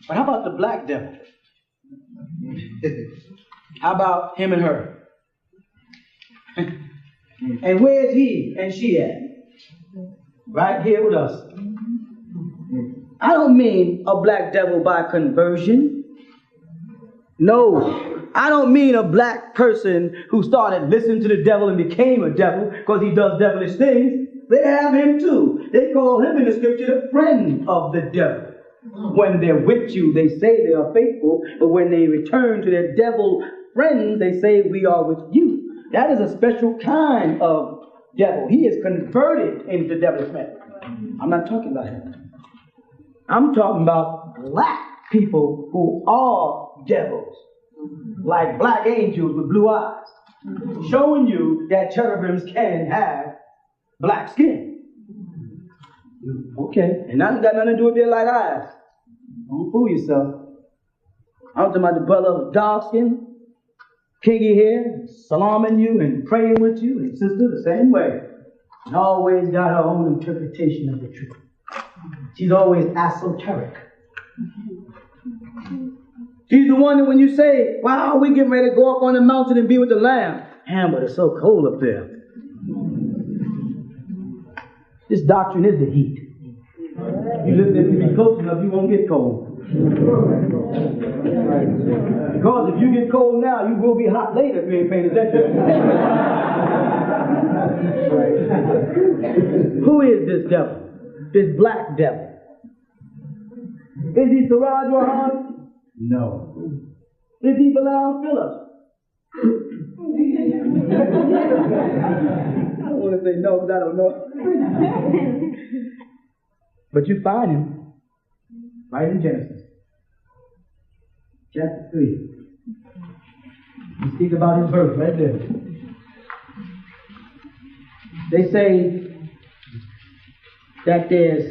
But how about the black devil? How about him and her? And where's he and she at? Right here with us. I don't mean a black devil by conversion. No, I don't mean a black person who started listening to the devil and became a devil because he does devilish things. They have him too. They call him in the scripture the friend of the devil. When they're with you, they say they are faithful, but when they return to their devil friends, they say we are with you. That is a special kind of devil. He is converted into devilish man. I'm not talking about him. I'm talking about black people who are devils, like black angels with blue eyes, showing you that cherubims can have black skin. Okay, and that's got nothing to do with their light eyes. Don't fool yourself. I'm talking about the brother with dark skin, kinky hair, salaming you and praying with you, and sister the same way. And always got her own interpretation of the truth. She's always esoteric. She's the one that when you say, wow, we getting ready to go up on the mountain and be with the Lamb. Man, but it's so cold up there. This doctrine is the heat. You listen to me close enough, you won't get cold. Because if you get cold now, you will be hot later if you ain't paying attention. Who is this devil? This black devil? Is he Siraj Rohan? No. Is he Bilal Phillips? I don't want to say no because I don't know. But you find him right in Genesis chapter 3. We speak about his birth right there. They say that there's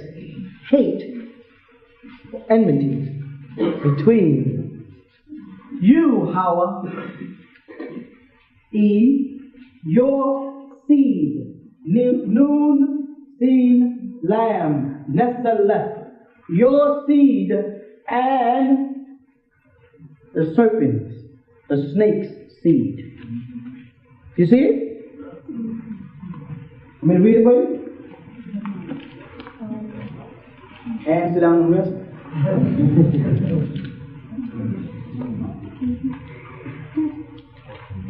hate, enmity between you, Hawa, Eve, your seed, Noon, Seen, Lamb, Nesaleph, your seed, and the serpent's, the snake's seed. You see it? I'm going to read it for you. And sit down and rest.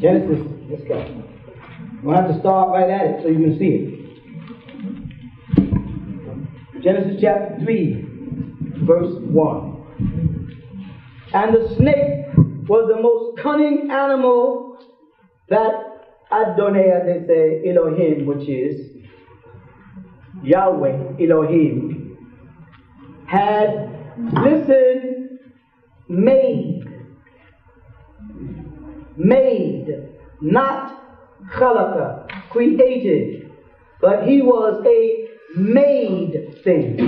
Genesis, let's go. We'll have to start right at it so you can see it. Genesis chapter 3, verse 1. And the snake was the most cunning animal that Adonai, as they say, Elohim, which is Yahweh, Elohim, had, listen, made, not khalaqa, created, but he was a made thing.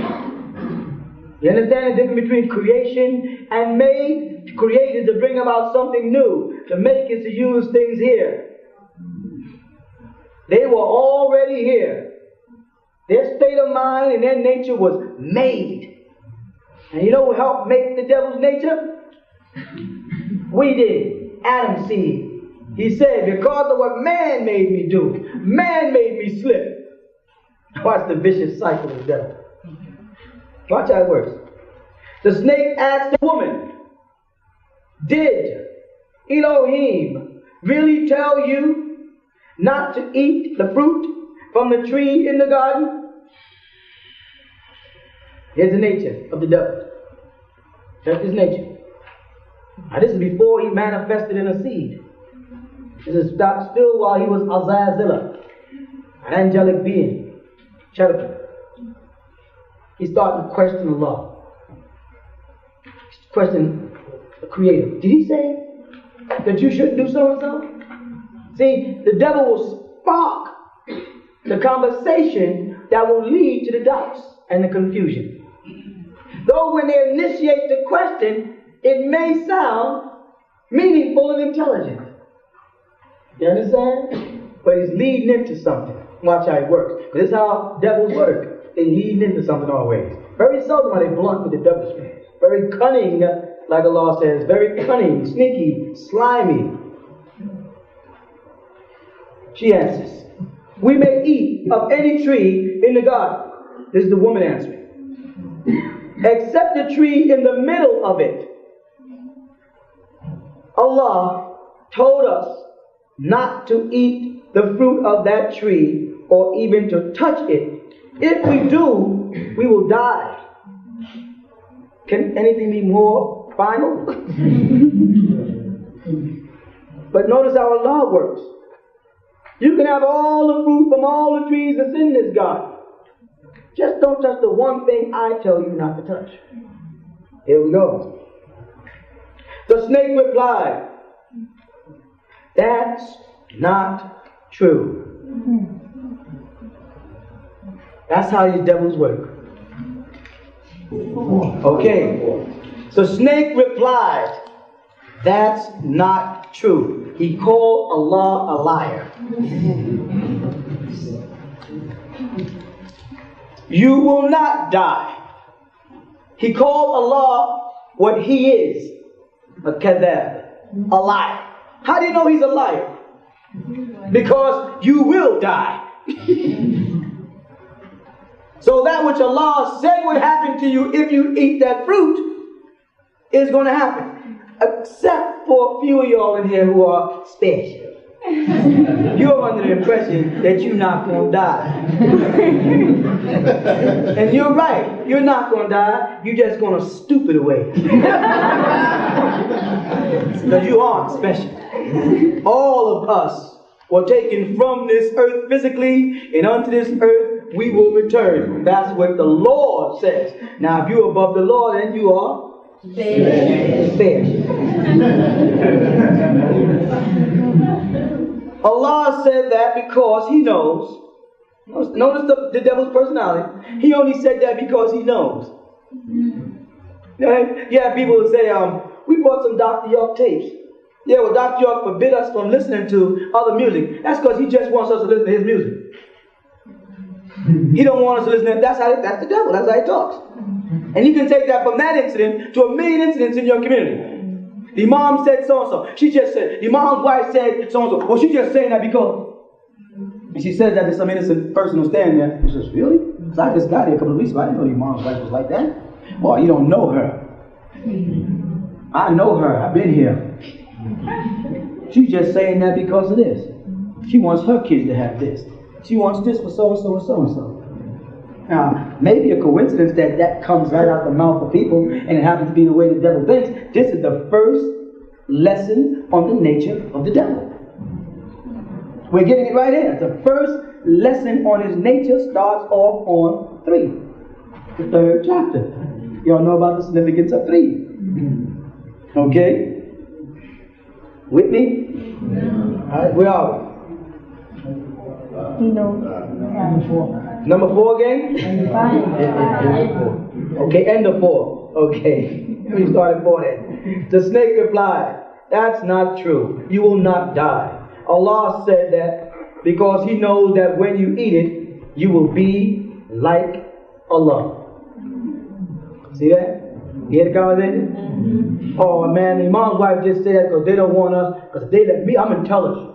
You understand the difference between creation and made? To create is to bring about something new. To make is to use things here. They were already here. Their state of mind and their nature was made. And you know who helped make the devil's nature? We did. Adam's seed. He said, because of what man made me do, man made me slip. Watch the vicious cycle of the devil. Watch how it works. The snake asked the woman, did Elohim really tell you not to eat the fruit from the tree in the garden? Here's the nature of the devil. That's his nature. Now this is before he manifested in a seed. This is still while he was Azazillah, an angelic being, cherubim. He started to question the law. Question the Creator. Did he say that you shouldn't do so and so? See, the devil will spark the conversation that will lead to the doubts and the confusion. Though when they initiate the question, it may sound meaningful and intelligent. You understand? But it's leading into something. Watch how it works. This is how devils work. They lead into something always. Very seldom are they blunt with the devil spirit. very cunning, like Allah says, very cunning, sneaky, slimy. She answers, we may eat of any tree in the garden. This is the woman answering. Except the tree in the middle of it. Allah told us not to eat the fruit of that tree or even to touch it. If we do, we will die. Can anything be more final? But notice how Allah works. You can have all the fruit from all the trees that's in this garden. Just don't touch the one thing I tell you not to touch. Here we go. The snake replied, that's not true. That's how these devils work. Okay. So snake replied, that's not true. He called Allah a liar. You will not die. He called Allah what He is, a kadhab, a liar. How do you know He's a liar? Because you will die. So that which Allah said would happen to you if you eat that fruit is going to happen. Except for a few of y'all in here who are special. You're under the impression that you're not going to die. And you're right. You're not going to die. You're just going to stupid away. Because you aren't special. All of us were taken from this earth physically, and unto this earth we will return. That's what the Lord says. Now, if you're above the Lord, then you are fair. Allah said that because He knows. Notice the devil's personality. He only said that because he knows. Yeah, people will say, we bought some Dr. York tapes. Yeah, well, Dr. York forbid us from listening to other music. That's because he just wants us to listen to his music. He don't want us to listen to that's the devil. That's how he talks. And you can take that from that incident to a million incidents in your community. The imam said so-and-so. She just said, the imam's wife said so-and-so. Well, she's just saying that because. And she said that to some innocent person who's standing there. She says, really? Because I just got here a couple of weeks ago. I didn't know the imam's wife was like that. Boy, you don't know her. I know her. I've been here. She's just saying that because of this. She wants her kids to have this. She wants this for so-and-so and so-and-so. Now, maybe a coincidence that comes right out the mouth of people and it happens to be the way the devil thinks. This is the first lesson on the nature of the devil. We're getting it right here. The first lesson on his nature starts off on 3. The 3rd chapter. Y'all know about the significance of 3. Okay? With me? Alright, where are we? Number 4 again? Okay, end of 4. Okay. We started 4 then. The snake replied, that's not true. You will not die. Allah said that because He knows that when you eat it, you will be like Allah. See that? You hear the conversation? Oh man, the imam's wife just said that because they don't want us, because they let me, I'm intelligent.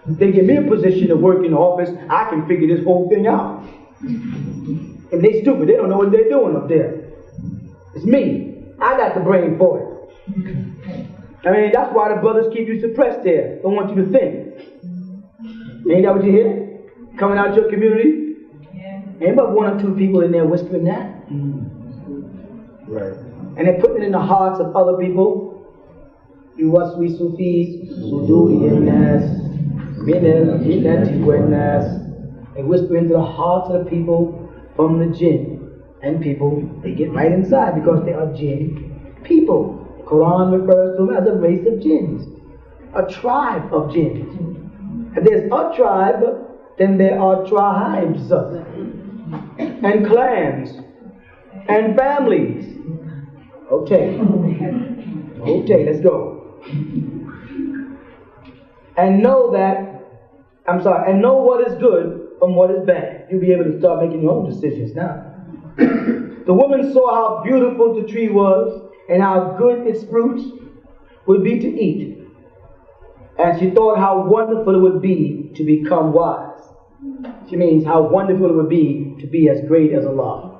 If they give me a position to work in the office, I can figure this whole thing out. If they stupid, they don't know what they're doing up there. It's me. I got the brain for it. I mean, that's why the brothers keep you suppressed there. Don't want you to think. Ain't that what you hear? Coming out your community? Yeah. Ain't but 1 or 2 people in there whispering that. Right. And they're putting it in the hearts of other people. You waswi sufis, suduri nas, minal jinnati wan nas. They whisper into the hearts of the people from the jinn. And people, they get right inside because they are jinn people. The Quran refers to them as a race of jinns. A tribe of jinns. If there's a tribe, then there are tribes. And clans. And families. Okay. Okay, let's go. And know what is good from what is bad. You'll be able to start making your own decisions now. The woman saw how beautiful the tree was and how good its fruits would be to eat. And she thought how wonderful it would be to become wise. She means how wonderful it would be to be as great as Allah.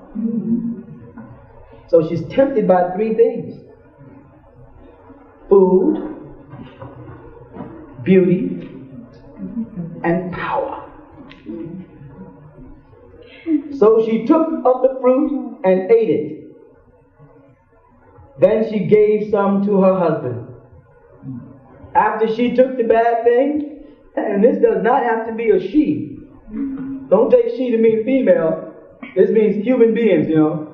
So she's tempted by three things: food, beauty, and power. So she took of the fruit and ate it. Then she gave some to her husband. After she took the bad thing, and this does not have to be a she. Don't take she to mean female. This means human beings, you know.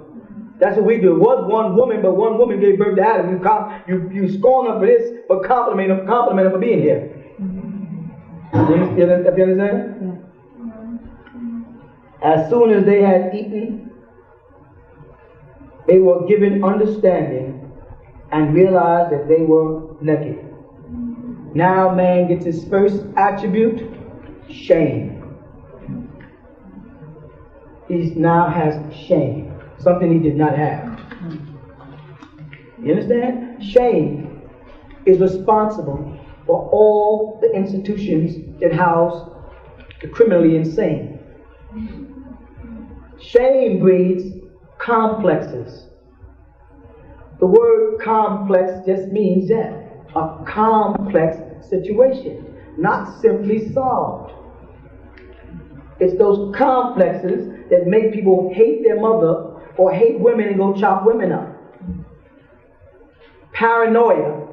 That's what we do. It was one woman, but one woman gave birth to Adam. You scorn her for this, but compliment her for being here. You understand? As soon as they had eaten, they were given understanding and realized that they were naked. Now man gets his first attribute, shame. He now has shame, something he did not have. You understand? Shame is responsible for all the institutions that house the criminally insane. Shame breeds complexes. The word complex just means that. A complex situation, not simply solved. It's those complexes that make people hate their mother or hate women and go chop women up. Paranoia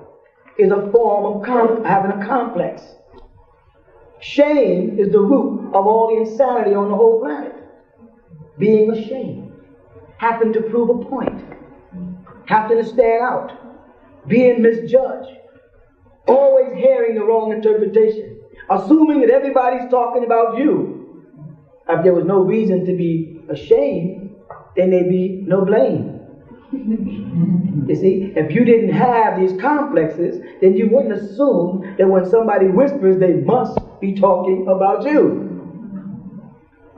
is a form of having a complex. Shame is the root of all the insanity on the whole planet. Being ashamed, having to prove a point, having to stand out, being misjudged, always hearing the wrong interpretation, assuming that everybody's talking about you. If there was no reason to be ashamed, then there'd be no blame. You see, if you didn't have these complexes, then you wouldn't assume that when somebody whispers, they must be talking about you.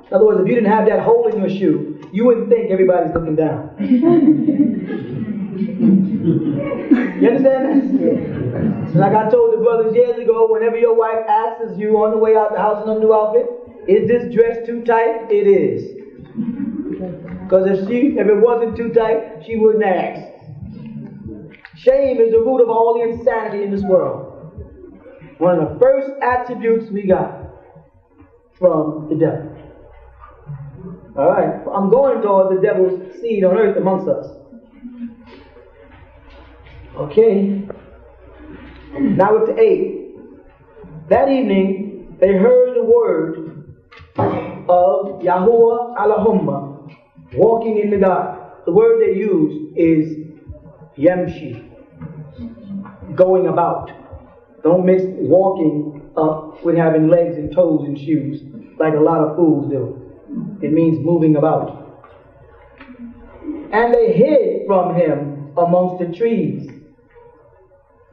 In other words, if you didn't have that hole in your shoe, you wouldn't think everybody's looking down. You understand that? Like I told the brothers years ago, whenever your wife asks you on the way out the house in a new outfit, is this dress too tight? It is. Because if it wasn't too tight, she wouldn't ask. Shame is the root of all the insanity in this world. One of the first attributes we got from the devil. All right, I'm going toward the devil's seed on earth amongst us. Okay. Now with the 8. That evening, they heard the word of Yahuwah Allahumma walking in the garden. The word they use is Yamshi, going about. Don't mix walking up with having legs and toes and shoes like a lot of fools do. It means moving about. And they hid from him amongst the trees.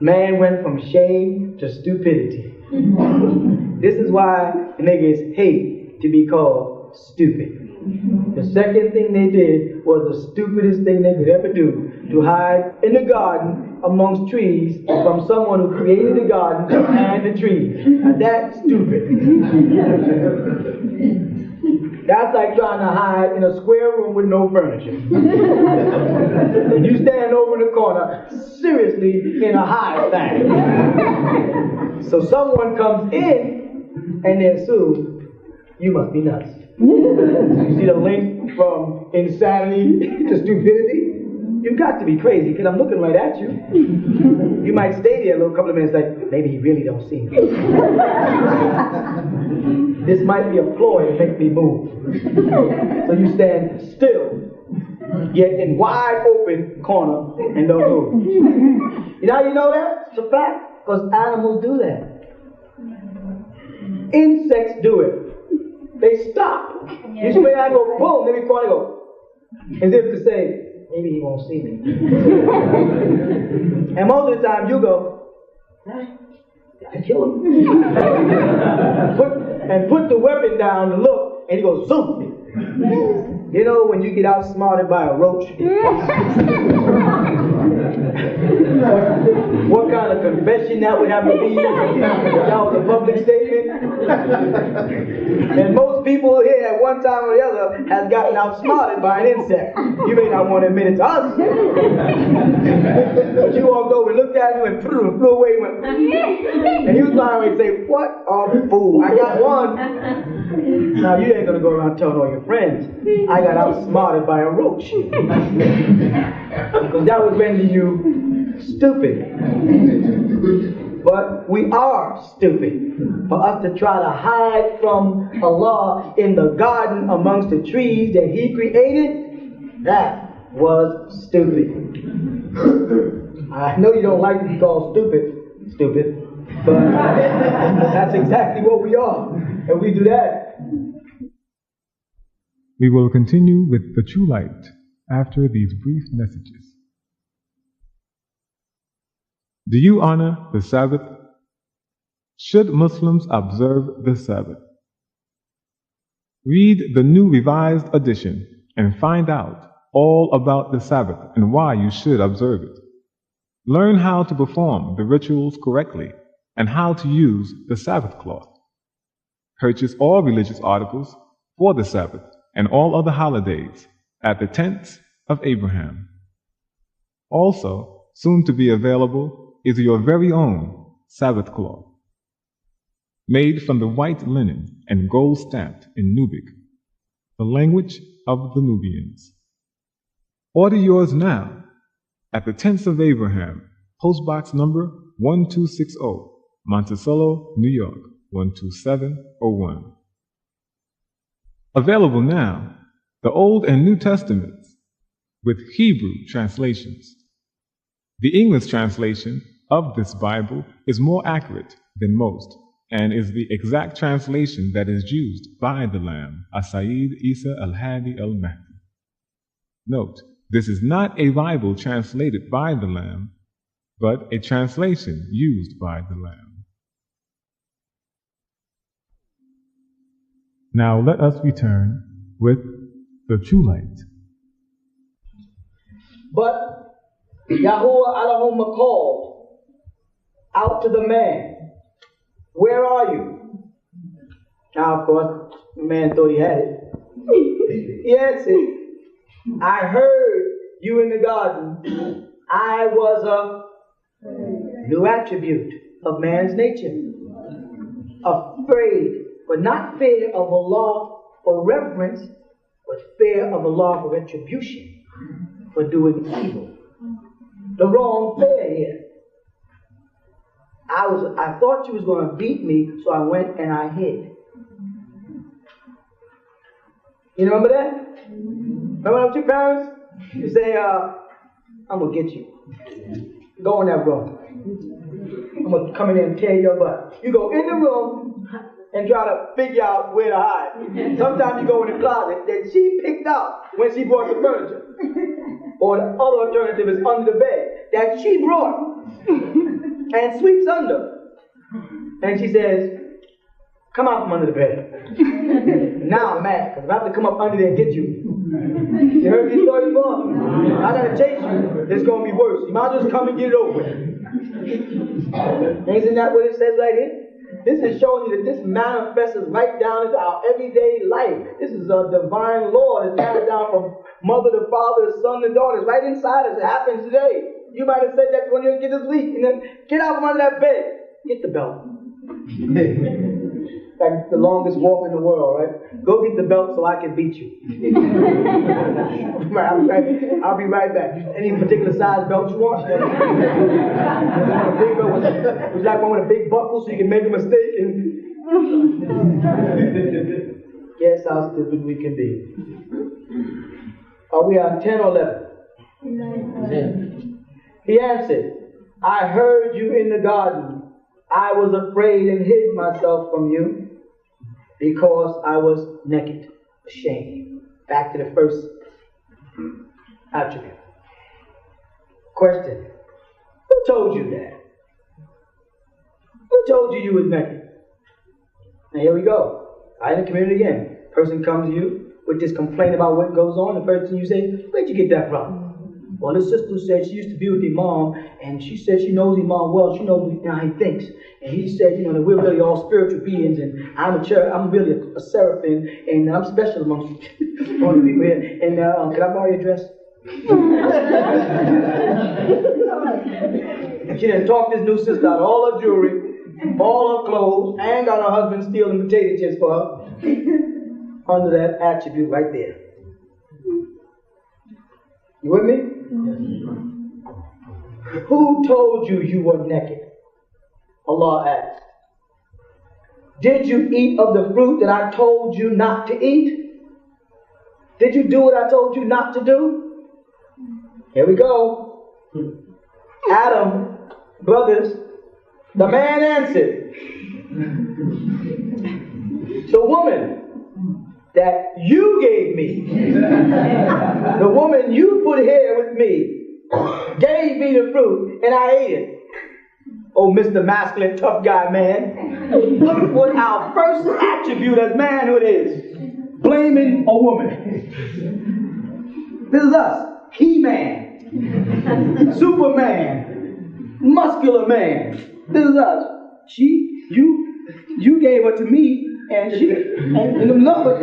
Man went from shame to stupidity. This is why niggas hate to be called stupid. The second thing they did was the stupidest thing they could ever do, to hide in the garden amongst trees from someone who created the garden and the trees. Now that's stupid. That's like trying to hide in a square room with no furniture. And you stand over in the corner, seriously in a hide thing. So someone comes in and they assume you must be nuts. You see the link from insanity to stupidity? You've got to be crazy, because I'm looking right at you. You might stay there a little couple of minutes like, maybe he really don't see me. This might be a ploy to make me move. So you stand still, yet in wide open corner and don't move. You know how you know that? It's a fact, because animals do that. Insects do it. They stop. You see when I go boom, then we corner go, as if to say, maybe he won't see me. And most of the time you go, I kill him. Put the weapon down to look, and he goes zoom. You know when you get outsmarted by a roach? What kind of confession that would have to be? That was a public statement. And most people here at one time or the other has gotten outsmarted by an insect. You may not want to admit it to us. But you walked over and looked at him and flew away. And you was lying and say, what a fool. I got one. Now you ain't going to go around telling all your friends, I got outsmarted by a roach. Because that would render you stupid. But we are stupid. For us to try to hide from Allah in the garden amongst the trees that He created, that was stupid. I know you don't like to be called stupid, but that's exactly what we are. And we do that. We will continue with the true light after these brief messages. Do you honor the Sabbath? Should Muslims observe the Sabbath? Read the New Revised Edition and find out all about the Sabbath and why you should observe it. Learn how to perform the rituals correctly and how to use the Sabbath cloth. Purchase all religious articles for the Sabbath and all other holidays at the Tents of Abraham. Also, soon to be available is your very own Sabbath cloth, made from the white linen and gold stamped in Nubic, the language of the Nubians. Order yours now at the Tents of Abraham, postbox number 1260, Monticello, New York, 12701. Available now, the Old and New Testaments with Hebrew translations. The English translation of this Bible is more accurate than most and is the exact translation that is used by the Lamb, As-Sayyid Isa al-Hadi al-Mahdi. Note, this is not a Bible translated by the Lamb, but a translation used by the Lamb. Now let us return with the true light. But Yahuwah Allahumma called out to the man, where are you? Now, of course, the man thought he had it. He answered, I heard you in the garden. I was a new attribute of man's nature. Afraid, but not fear of Allah for reverence, but fear of Allah for retribution, for doing evil. The wrong fear here. I thought you was going to beat me, so I went and I hid. You remember that? Remember with your parents? You say, I'm going to get you. Go in that room. I'm going to come in there and tear your butt. You go in the room and try to figure out where to hide. Sometimes you go in the closet that she picked out when she brought the furniture. Or the other alternative is under the bed that she brought and sweeps under. And she says, come out from under the bed. Now I'm mad because I have to come up under there and get you. You heard these stories before? I gotta chase you. It's gonna be worse. You might just come and get it over with. Isn't that what it says right here? This is showing you that this manifests right down into our everyday life. This is a divine law that's passed down from mother to father, to son to daughter. It's right inside us. It happens today. You might have said that when you get this leak, and then get out from under that bed. Get the belt. Like the longest walk in the world, right? Go get the belt so I can beat you. I'll be right back. Any particular size belt you want? Would you like one with a big buckle so you can make a mistake? Guess how stupid we can be. Are we on 10 or 11? 10. He answered, I heard you in the garden. I was afraid and hid myself from you because I was naked, ashamed. Back to the first attribute. Question. Who told you that? Who told you you was naked? Now here we go. I in the community again. Person comes to you, with this complaint about what goes on, the first thing you say, where'd you get that from? Well, his sister said she used to be with Imam, and she said she knows Imam well. She knows how he thinks. And he said, that we're really all spiritual beings, and I'm really a seraphim, and I'm special amongst all the people here. And can I borrow your dress? And she done talked this new sister out of all her jewelry, all her clothes, and got her husband stealing potato chips for her. Under that attribute right there. You with me? Who told you you were naked? Allah asked. Did you eat of the fruit that I told you not to eat? Did you do what I told you not to do? Here we go. Adam, brothers, the man answered. The woman that you gave me, the woman you put here with me, gave me the fruit and I ate it. Oh, Mr. Masculine, tough guy, man. Look what our first attribute as manhood is. Blaming a woman. This is us. He-Man. Superman. Muscular man. This is us. You gave her to me, and the number.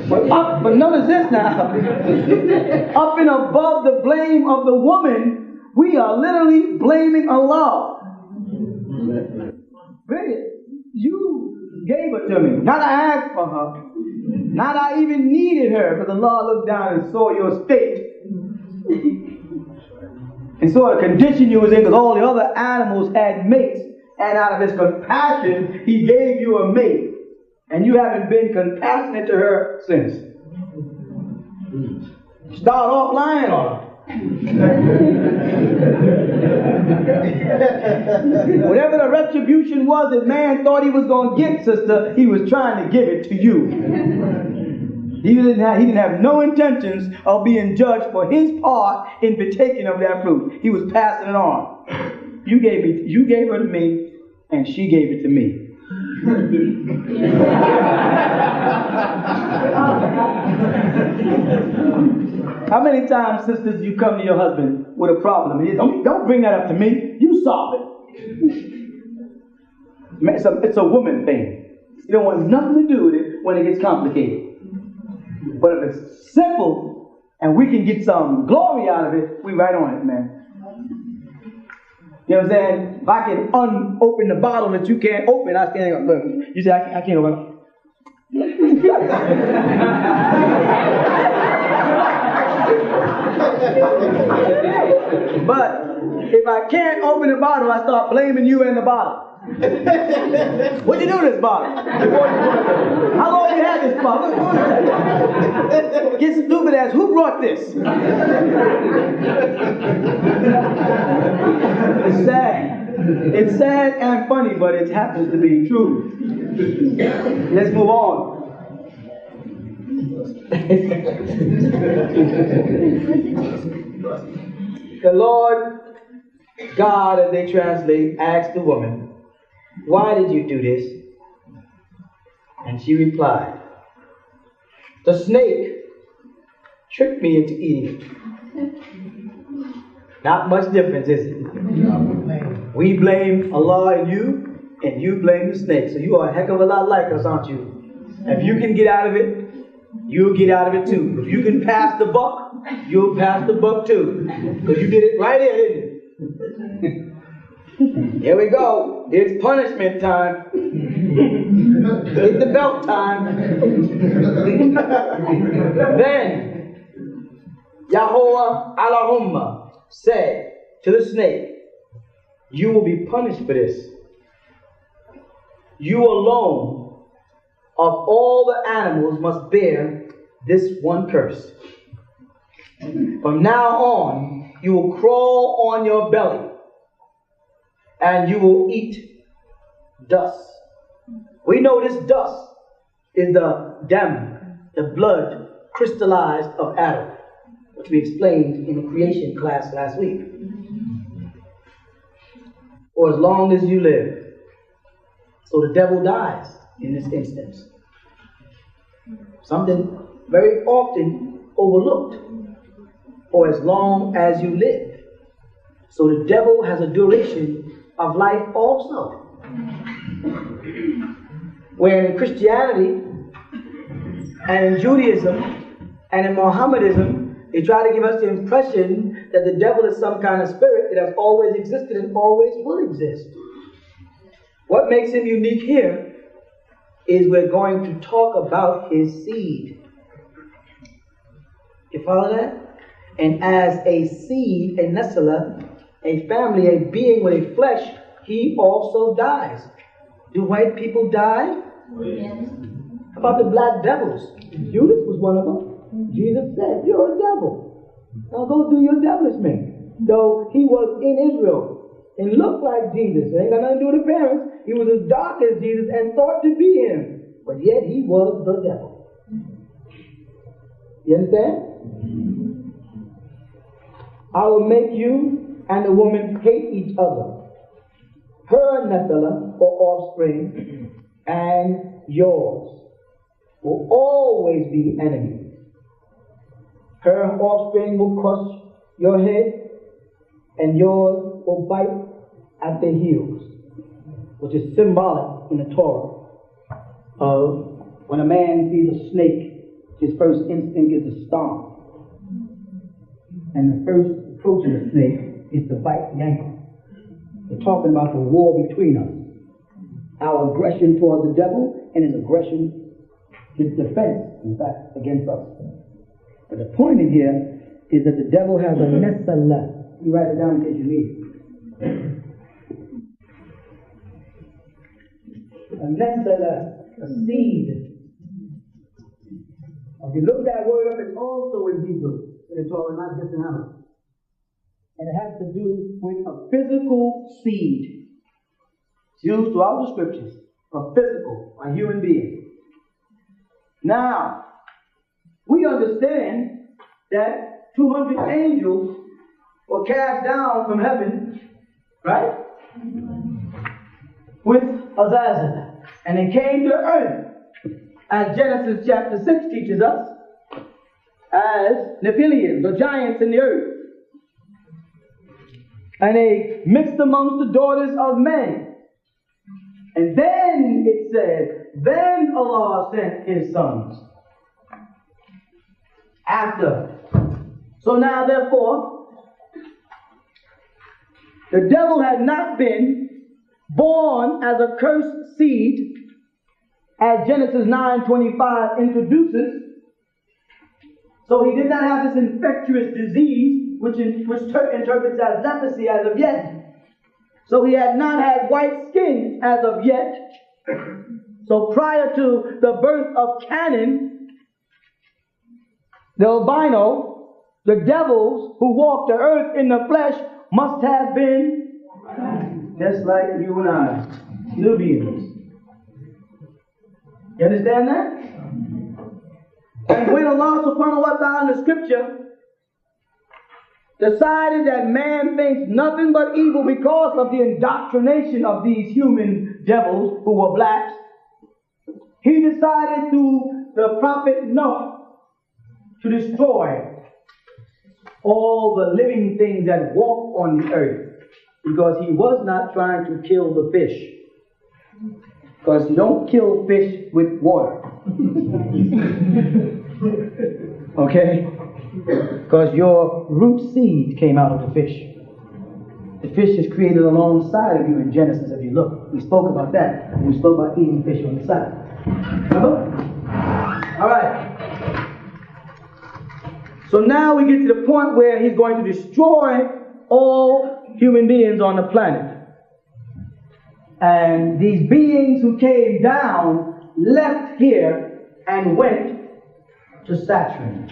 But notice this now. Up and above the blame of the woman, we are literally blaming Allah. Really? You gave her to me. Not I asked for her. Not I even needed her, because Allah looked down and saw your state. And saw the condition you was in, because all the other animals had mates. And out of His compassion, He gave you a mate. And you haven't been compassionate to her since. Start off lying on her. Whatever the retribution was that man thought he was going to get, sister, he was trying to give it to you. He didn't have no intentions of being judged for his part in partaking of that fruit. He was passing it on. You gave her to me, and she gave it to me. How many times, sisters, you come to your husband with a problem? Don't bring that up to me. You solve it. It's a woman thing. You don't want nothing to do with it when it gets complicated. But if it's simple and we can get some glory out of it, we right on it, man. You know what I'm saying? If I can open the bottle that you can't open, I stand up. Look, you say I can't open it. But if I can't open the bottle, I start blaming you and the bottle. What'd you do to this bottle? How long you had this bottle? Get stupid ass. Who brought this? It's sad. It's sad and funny, but it happens to be true. Let's move on. The Lord God, as they translate, asked the woman, "Why did you do this?" And she replied, "The snake tricked me into eating it." Not much difference, is it? We blame Allah and you blame the snake. So you are a heck of a lot like us, aren't you? If you can get out of it, you'll get out of it too. If you can pass the buck, you'll pass the buck too. Because you did it right here, didn't you? Here we go. It's punishment time. Hit the belt time. Then Yahweh Allahumma said to the snake, "You will be punished for this. You alone of all the animals must bear this one curse. From now on, you will crawl on your belly and you will eat dust." We know this dust is the dam, the blood crystallized of Adam, which we explained in the creation class last week. For as long as you live. So the devil dies in this instance. Something very often overlooked. For as long as you live. So the devil has a duration of life also. Where in Christianity and in Judaism and in Mohammedanism, they try to give us the impression that the devil is some kind of spirit that has always existed and always will exist. What makes him unique here is we're going to talk about his seed. You follow that? And as a seed, a Nephilim, a family, a being with a flesh, he also dies. Do white people die? Yes. How about the black devils? Judas was one of them. Jesus said, "You're a devil. Now go do your devilishment." Though he was in Israel and looked like Jesus, it ain't got nothing to do with the parents. He was as dark as Jesus and thought to be him, but yet he was the devil. You understand? I will make you and the woman hate each other. Her Nephilim, or offspring, and yours will always be enemies. Her offspring will crush your head, and yours will bite at the heels, which is symbolic in the Torah of when a man sees a snake, his first instinct is to stomp. And the first approach of the snake is to bite the ankle. We're talking about the war between us. Our aggression towards the devil and his aggression, his defense, in fact, against us. But the point in here is that the devil has a Nephilim. You write it down in case you need it. A Nephilim, a seed. If you look that word up, it's also in Hebrew. In the Torah, not just in Arabic. And it has to do with a physical seed. It's used throughout the scriptures. A physical, a human being. Now, we understand that 200 angels were cast down from heaven, right? With Azazel. And they came to earth. As Genesis chapter 6 teaches us, as Nephilim, the giants in the earth. And they mixed amongst the daughters of men. And then it said, then Allah sent his sons. After. So now therefore, the devil had not been born as a cursed seed, as Genesis 9:25 introduces. So he did not have this infectious disease, which interprets as leprosy as of yet. So he had not had white skin as of yet. So prior to the birth of Canaan, the albino, the devils who walked the earth in the flesh must have been just like you and I, Nubians. You understand that? And when Allah subhanahu wa ta'ala in the scripture decided that man thinks nothing but evil because of the indoctrination of these human devils who were blacks, he decided through the prophet Noah to destroy all the living things that walk on the earth, because he was not trying to kill the fish. Because you don't kill fish with water. Okay? Because your root seed came out of the fish. The fish is created alongside of you in Genesis, if you look. We spoke about that. We spoke about eating fish on the side. Remember? Alright. So now we get to the point where he's going to destroy all human beings on the planet. And these beings who came down left here and went to Saturn.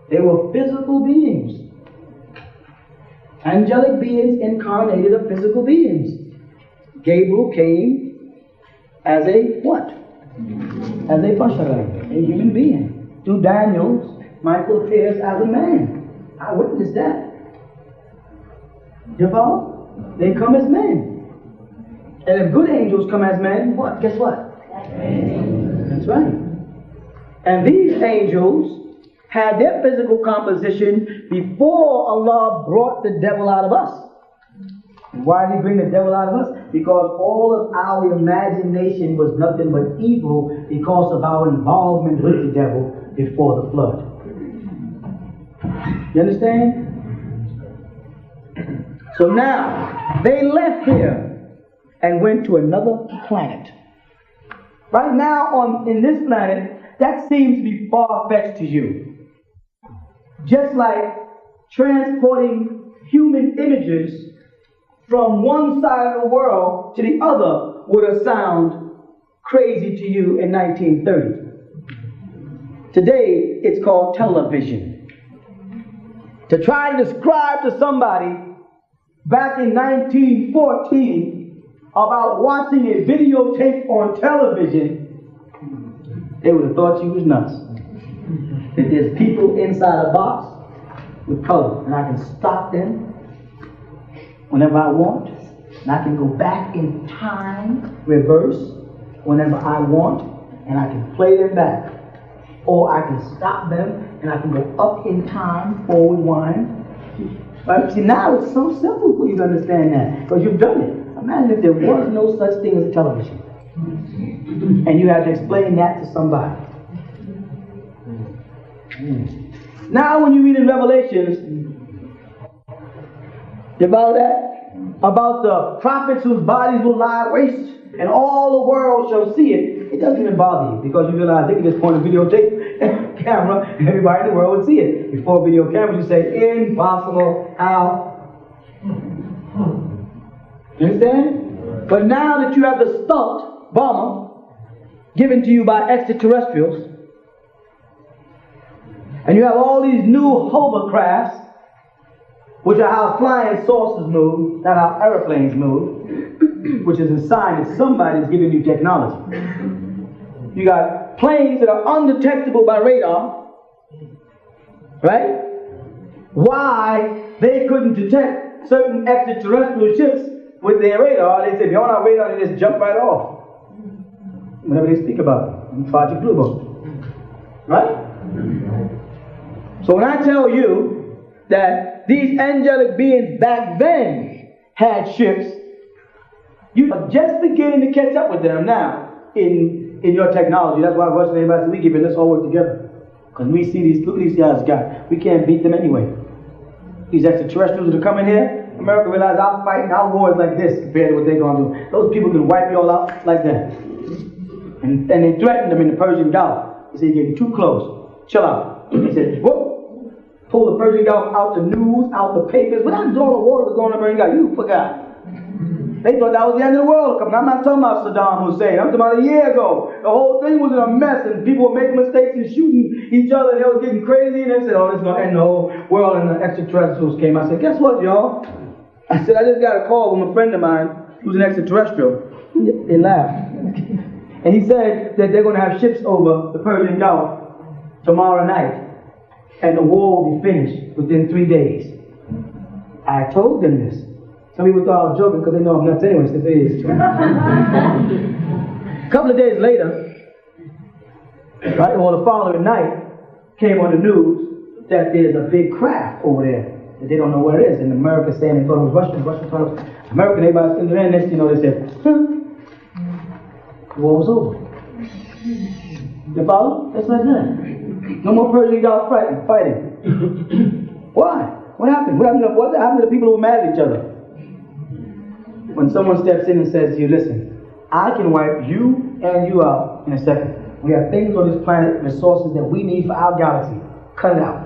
They were physical beings. Angelic beings incarnated of physical beings. Gabriel came as a what? As a bashara, a human being. To Daniel, Michael appears as a man. I witnessed that. You follow? They come as men. And if good angels come as men, what? Guess what? That's That's right. And these angels had their physical composition before Allah brought the devil out of us. And why did he bring the devil out of us? Because all of our imagination was nothing but evil because of our involvement with the devil before the flood. You understand? So now, they left here and went to another planet. Right now, in this planet, that seems to be far-fetched to you. Just like transporting human images from one side of the world to the other would have sounded crazy to you in 1930. Today, it's called television. To try to describe to somebody back in 1914 about watching a videotape on television, they would have thought you was nuts. That there's people inside a box with color, and I can stop them whenever I want, and I can go back in time, reverse, whenever I want, and I can play them back. Or I can stop them, and I can go up in time, forward, rewind. But see, now it's so simple for you to understand that, because you've done it. Imagine if there was no such thing as a television, and you had to explain that to somebody. Now when you read in Revelations about that, about the prophets whose bodies will lie waste, and all the world shall see it, it doesn't even bother you, because you realize they can just point a videotape camera and everybody in the world would see it. Before video cameras, you say, impossible, how? You understand? But now that you have the stunt bomber given to you by extraterrestrials, and you have all these new hovercrafts, which are how flying saucers move, not how airplanes move, which is a sign that somebody's giving you technology. You got planes that are undetectable by radar, right? Why they couldn't detect certain extraterrestrial ships with their radar? They said, beyond our radar, they just jump right off whenever they speak about it. Project Blue Book. Right? So when I tell you that these angelic beings back then had ships, you are just beginning to catch up with them now in your technology. That's why Russian everybody says, we give it, let's all work together. Because we see these guys got, we can't beat them anyway. These extraterrestrials that are coming here, America realized our fight and our war is like this compared to what they're going to do. Those people can wipe you all out like that. And they threatened them in the Persian Gulf. They said, you're getting too close. Chill out. They said, whoop. Pull the Persian Gulf out the news, out the papers. But I know the water was going to Persian Gulf. You forgot. They thought that was the end of the world. I'm not talking about Saddam Hussein. I'm talking about a year ago. The whole thing was in a mess, and people were making mistakes and shooting each other, and they were getting crazy, and they said, oh, this is going to end the whole world, and the extraterrestrials came. I said, guess what, y'all? I said, I just got a call from a friend of mine who's an extraterrestrial. They laughed. And he said that they're going to have ships over the Persian Gulf tomorrow night, and the war will be finished within 3 days. I told them this. Some people thought I was joking because they know I'm nuts anyway, since it is. A couple of days later, right, or the following night, came on the news that there's a big craft over there that they don't know where it is. And America's saying they thought it was Russian. Russian thought it was American. Everybody's in there. Next thing you know, they said, the war was over. You follow? That's like that. No more Persian Gulf fighting. Why? What happened? What happened to the people who were mad at each other? When someone steps in and says to you, listen, I can wipe you and you out in a second. We have things on this planet, resources that we need for our galaxy. Cut it out.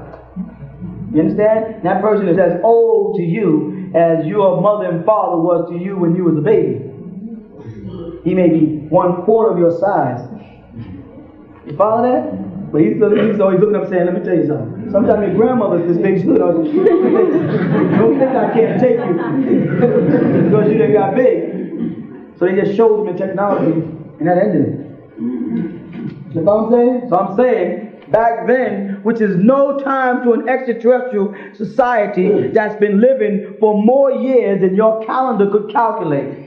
You understand? That person is as old to you as your mother and father was to you when you was a baby. He may be 1/4 of your size. You follow that? But he's always looking up saying, let me tell you something. Sometimes your grandmother's this big too. Don't think I can't take you because you done got big. So they just showed him in technology and that ended it. You know what I'm saying? So I'm saying, back then, which is no time to an extraterrestrial society that's been living for more years than your calendar could calculate.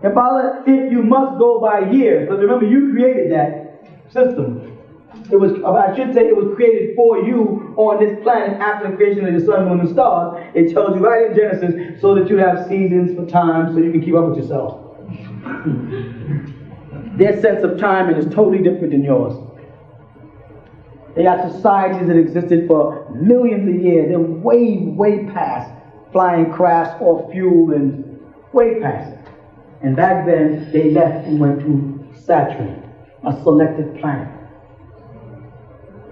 And Father, if you must go by years, because remember you created that system. It was, I should say, it was created for you on this planet after the creation of the sun, moon, and stars. It tells you right in Genesis, so that you have seasons for time, so you can keep up with yourself. Their sense of timing is totally different than yours. They got societies that existed for millions of years. They're way past flying crafts or fuel and way past it. And back then, they left and went to Saturn, a selected planet.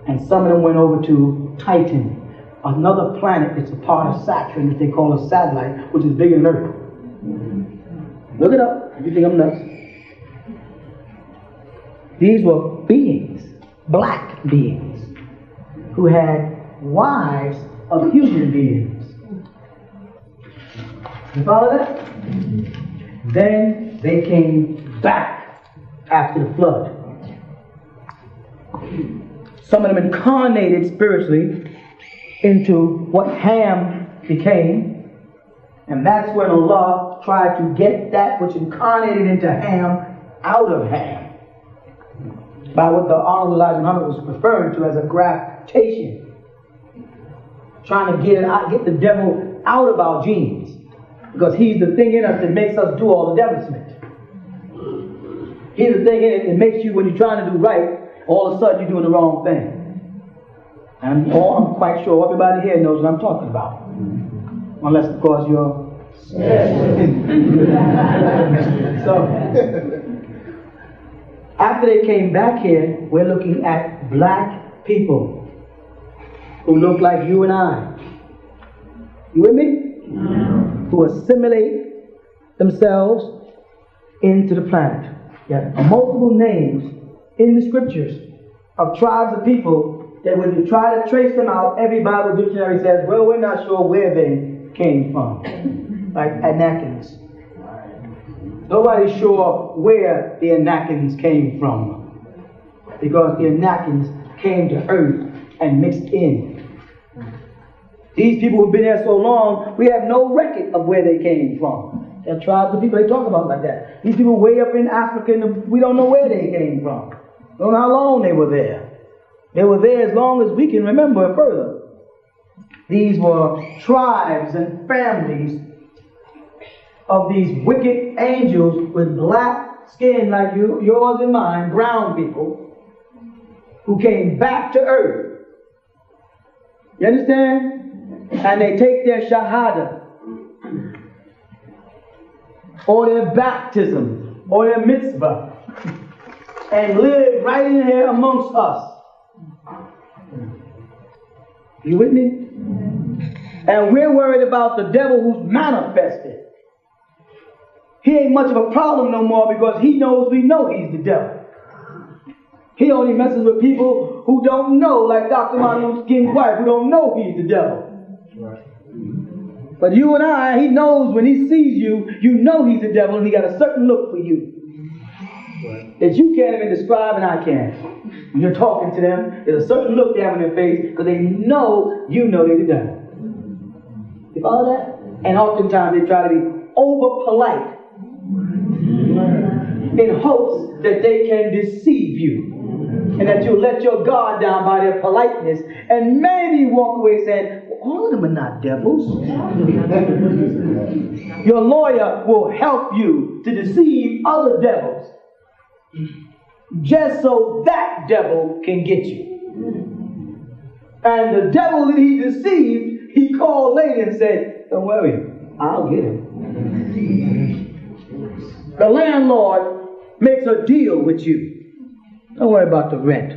And some of them went over to Titan, another planet that's a part of Saturn that they call a satellite, which is bigger than Earth. Look it up if you think I'm nuts. These were beings, black beings, who had wives of human beings. You follow that? Then they came back after the flood. Some of them incarnated spiritually into what Ham became. And that's when Allah tried to get that which incarnated into Ham out of Ham. By what the Honorable Elijah Muhammad was referring to as a graftation. Trying to get the devil out of our genes. Because he's the thing in us that makes us do all the devilment. He's the thing in it that makes you, when you're trying to do right, all of a sudden you're doing the wrong thing. And I'm quite sure everybody here knows what I'm talking about. Unless, of course, you're... So, after they came back here, we're looking at black people who look like you and I. You with me? Who assimilate themselves into the planet. Yeah, multiple names in the scriptures of tribes of people that when you try to trace them out, every Bible dictionary says, well, we're not sure where they came from. Like Anakims. Nobody's sure where the Anakims came from. Because the Anakims came to earth and mixed in. These people who've been there so long, we have no record of where they came from. There are tribes of people they talk about like that. These people way up in Africa, we don't know where they came from. We don't know how long they were there. They were there as long as we can remember further. These were tribes and families of these wicked angels with black skin like yours and mine, brown people, who came back to earth. You understand? And they take their shahada, or their baptism, or their mitzvah, and live right in here amongst us. You with me? And we're worried about the devil who's manifested. He ain't much of a problem no more because he knows we know he's the devil. He only messes with people who don't know, like Dr. Martin Luther King's wife, who don't know he's the devil. But you and I, he knows when he sees you, you know he's the devil, and he got a certain look for you that you can't even describe and I can't. When you're talking to them, there's a certain look they have on their face because they know you know they're the devil. You follow that? And oftentimes they try to be over polite in hopes that they can deceive you. And that you'll let your guard down by their politeness and maybe walk away saying, well, all of them are not devils. Your lawyer will help you to deceive other devils just so that devil can get you. And the devil that he deceived, he called later and said, don't worry, I'll get him. The landlord makes a deal with you. Don't worry about the rent.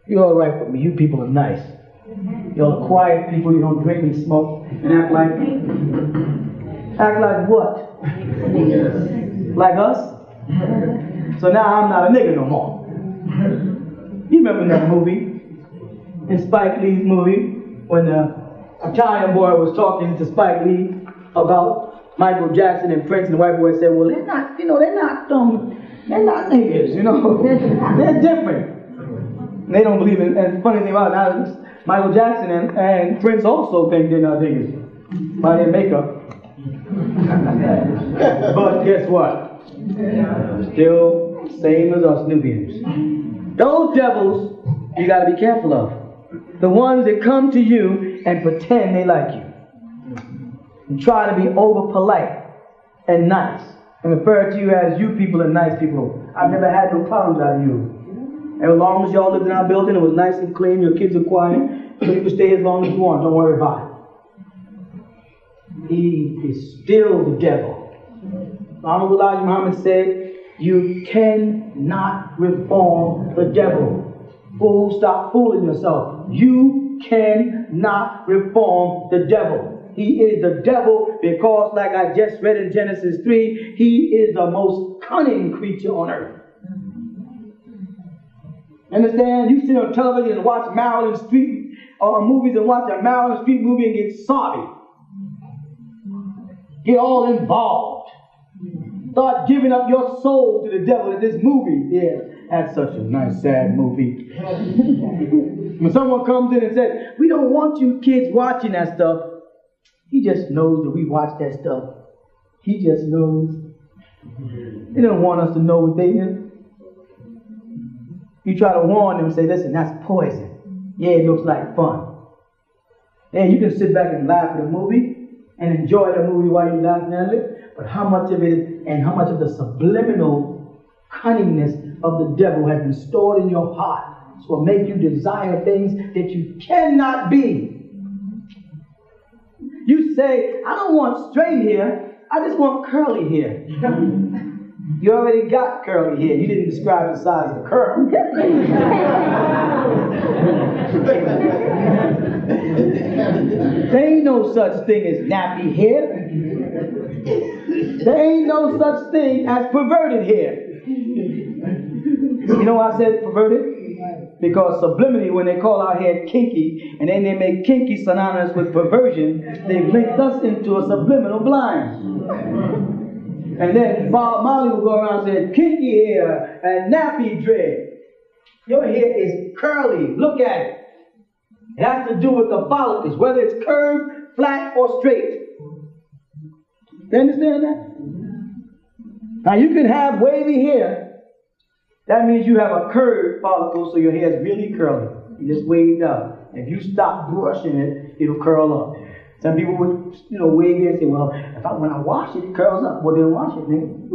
You're all right with me. You people are nice. You're quiet people. You don't drink and smoke and act like what? Like us? So now I'm not a nigga no more. You remember that movie? In Spike Lee's movie, when the Italian boy was talking to Spike Lee about Michael Jackson and Prince, and the white boy said, well, they're not niggas, they're different. They don't believe in, and the funny thing about it, now Michael Jackson and Prince also think they're not niggas by their makeup. But guess what? Still same as us Nubians. Those devils you got to be careful of. The ones that come to you and pretend they like you. And try to be over polite and nice. And refer to you as you people and nice people. I've never had no problems out of you. And as long as y'all lived in our building, it was nice and clean, your kids are quiet, so you can stay as long as you want, don't worry about it. He is still the devil. Honorable Elijah Muhammad said, you cannot reform the devil. Fool, stop fooling yourself. You cannot reform the devil. He is the devil because, like I just read in Genesis 3, he is the most cunning creature on earth. Understand? You sit on television and watch Maryland Street movies and watch a Maryland Street movie and get sorry. Get all involved. Start giving up your soul to the devil in this movie. Yeah, that's such a nice, sad movie. When someone comes in and says, we don't want you kids watching that stuff, he just knows that we watch that stuff. He just knows. They don't want us to know what they do. You try to warn them and say, listen, that's poison. Yeah, it looks like fun. And you can sit back and laugh at the movie and enjoy the movie while you're laughing at it. But how much of it and how much of the subliminal cunningness of the devil has been stored in your heart so will make you desire things that you cannot be. You say, I don't want straight hair, I just want curly hair. You already got curly hair. You didn't describe the size of the curl. There ain't no such thing as nappy hair. There ain't no such thing as perverted hair. You know why I said perverted? Because sublimity, when they call our hair kinky, and then they make kinky synonymous with perversion, they've linked us into a subliminal blind. And then Bob Marley will go around and say, kinky hair and nappy dread. Your hair is curly. Look at it. It has to do with the follicles, whether it's curved, flat, or straight. You understand that? Now you can have wavy hair. That means you have a curved follicle, so your hair is really curly. You just waved up. If you stop brushing it, it'll curl up. Some people would, wave hair and say, well, when I wash it, it curls up. Well, then wash it, nigga.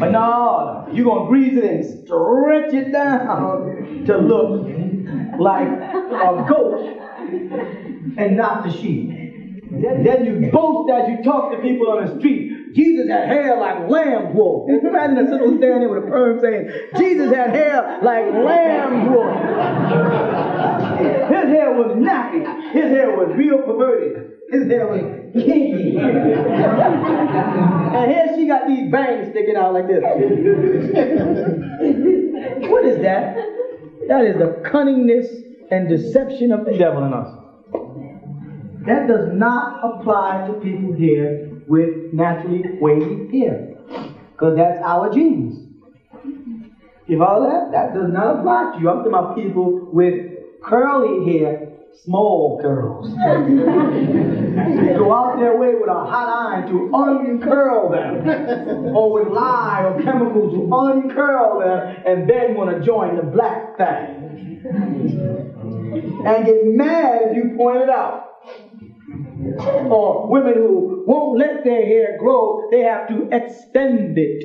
But no, you're going to grease it and stretch it down to look like a goat and not the sheep. Then you boast as you talk to people on the street. Jesus had hair like lamb wool. Can you imagine a sister standing there with a perm saying, Jesus had hair like lamb wool. His hair was nappy. His hair was real perverted. His hair was kinky. And here she got these bangs sticking out like this. What is that? That is the cunningness and deception of the devil in us. That does not apply to people here with naturally wavy hair. Because that's our genes. You follow that? That does not apply to you. I'm talking about people with curly hair, small curls. They go out their way with a hot iron to uncurl them. Or with lye or chemicals to uncurl them and then want to join the black thing. And get mad if you point it out. Or women who won't let their hair grow, they have to extend it.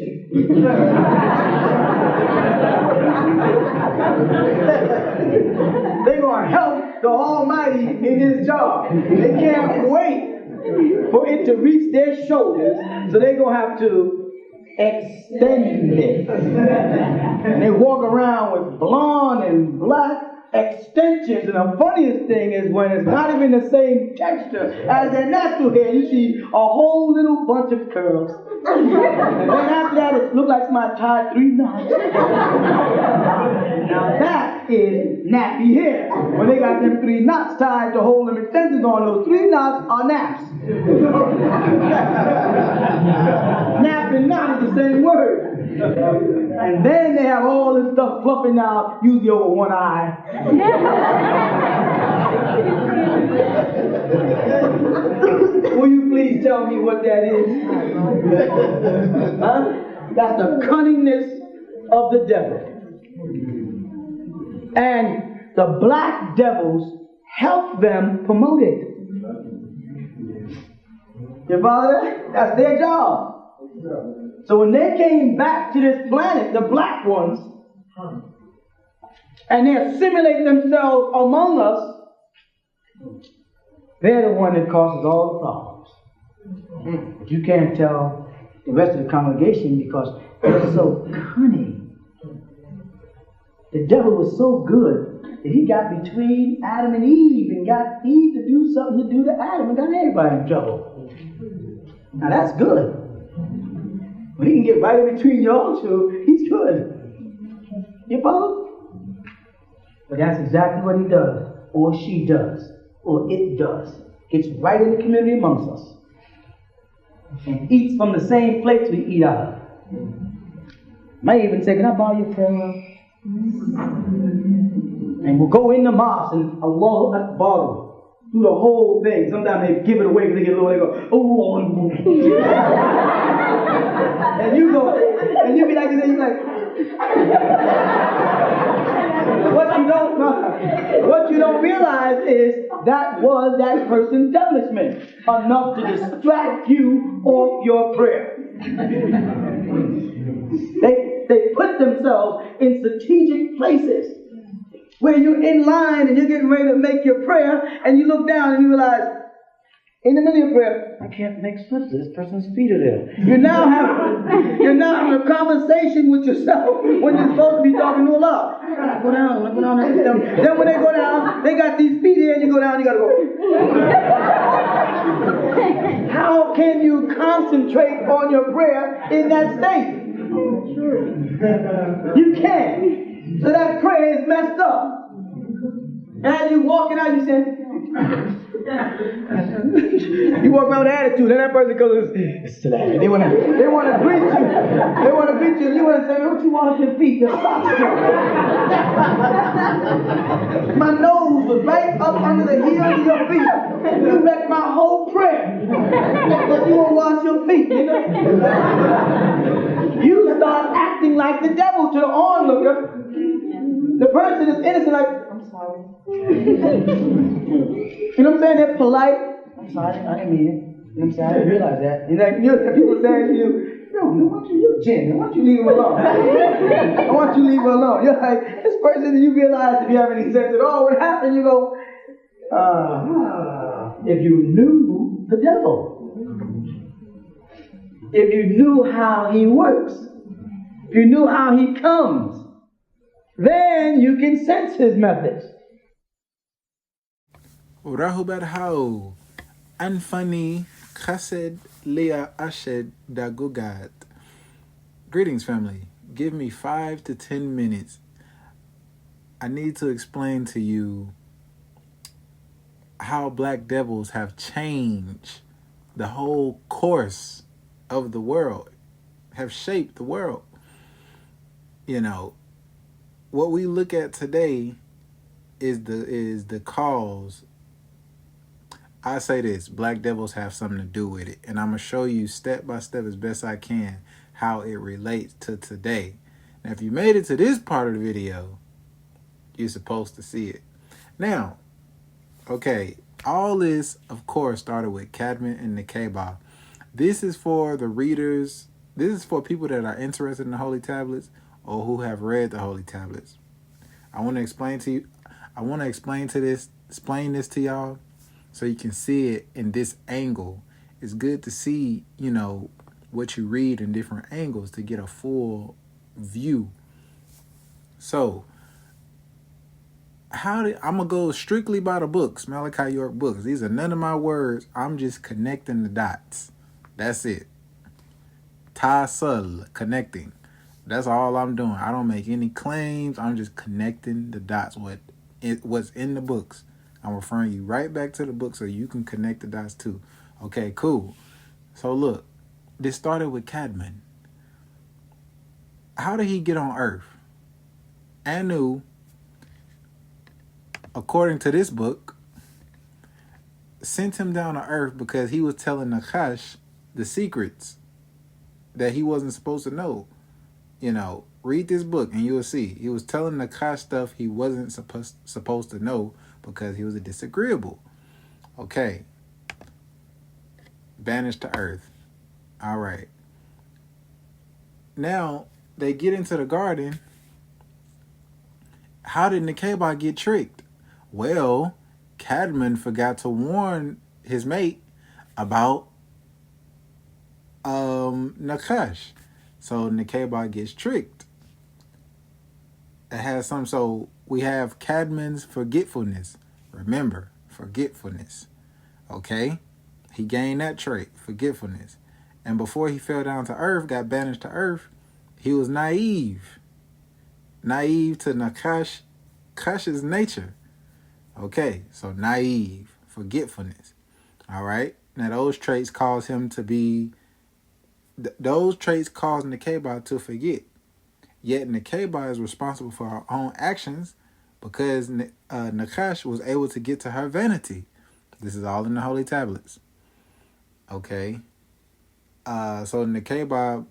They're going to help the Almighty in His job. They can't wait for it to reach their shoulders, so they're going to have to extend it. And they walk around with blonde and black extensions, and the funniest thing is when it's not even the same texture as their natural hair. You see a whole little bunch of curls. And then after that, it looks like somebody tied 3 knots. Now that is nappy hair. When they got them 3 knots tied to hold them extensions on, those 3 knots are naps. Nap and knot is the same word. And then they have all this stuff fluffing out, usually over one eye. Will you please tell me what that is? Huh? That's the cunningness of the devil. And the black devils help them promote it. You follow that? That's their job. So when they came back to this planet, the black ones, and they assimilate themselves among us, they're the one that causes all the problems. But you can't tell the rest of the congregation because they're so cunning. The devil was so good that he got between Adam and Eve and got Eve to do something to do to Adam and got everybody in trouble. Now that's good. When he can get right in between y'all two, he's good. You follow? But that's exactly what he does, or she does, or it does. Gets right in the community amongst us. And eats from the same plates we eat out of. Might even say, can I borrow your prayer? And we'll go in the mosque and Allah Akbar. Do the whole thing. Sometimes they give it away because they get low. They go, oh, and you go, and you be like, you're like, what you don't realize is that was that person's embellishment enough to distract you off your prayer. They put themselves in strategic places where you're in line and you're getting ready to make your prayer, and you look down and you realize, in the middle of prayer, I can't make sense. This person's feet are there. You're now having a conversation with yourself when you're supposed to be talking to Allah. Go down. Then when they go down, they got these feet here, and you go down, you gotta go. How can you concentrate on your prayer in that state? You can't. So that prayer is messed up. As you walking out, you say, you walk around with attitude, and that person goes, they want to greet you. They want to greet you, and you want to say, don't you wash your feet? My nose was right up under the heel of your feet. You wrecked my whole prayer. But you won't wash your feet, nigga. You start acting like the devil to the onlooker. The person is innocent, like, I'm sorry. You know what I'm saying? They're polite. I'm sorry, I didn't mean it. You know what I'm saying? I didn't realize that. And like, people saying to you, no, why don't you Jen? Why don't you leave him alone? Why don't you leave him alone? You're like, this person that you realize if you have any sense at all, what happened? You go, if you knew the devil. If you knew how he works. If you knew how he comes. Then you can sense his methods. Rahubat Hao, Anfani, Chesed, Leah, Ashed, Dagugat. Greetings, family. Give me 5 to 10 minutes. I need to explain to you how black devils have changed the whole course of the world, have shaped the world. You know, what we look at today is the cause. I say this, black devils have something to do with it. And I'm going to show you step by step as best I can how it relates to today. Now, if you made it to this part of the video, you're supposed to see it. Now, okay, all this, of course, started with Cadman and the Kaaba. This is for the readers. This is for people that are interested in the Holy Tablets or who have read the Holy Tablets. I want to explain this to y'all so you can see it in this angle. It's good to see, what you read in different angles to get a full view. So, I'm going to go strictly by the books, Malachi York books. These are none of my words. I'm just connecting the dots. That's it. Tasul, connecting. That's all I'm doing. I don't make any claims. I'm just connecting the dots. What's in the books. I'm referring you right back to the book so you can connect the dots too. Okay, cool. So look, this started with Cadman. How did he get on Earth? Anu, according to this book, sent him down to earth because he was telling Nakash the secrets that he wasn't supposed to know. Read this book and you'll see. He was telling Nakash stuff he wasn't supposed to know because he was a disagreeable. Okay. Banished to earth. All right. Now, they get into the garden. How did Nekeba get tricked? Well, Cadman forgot to warn his mate about Nakash. So Nekeba gets tricked. It has some. So we have Cadman's forgetfulness. Remember, forgetfulness. Okay? He gained that trait, forgetfulness. And before he fell down to earth, got banished to earth, he was naive. Naive to Nakash's nature. Okay, so naive, forgetfulness. All right? Now those traits cause him to be, those traits cause Nekeba to forget. Yet Nekeba is responsible for her own actions because Nakash was able to get to her vanity. This is all in the Holy Tablets. Okay. So Nekeba,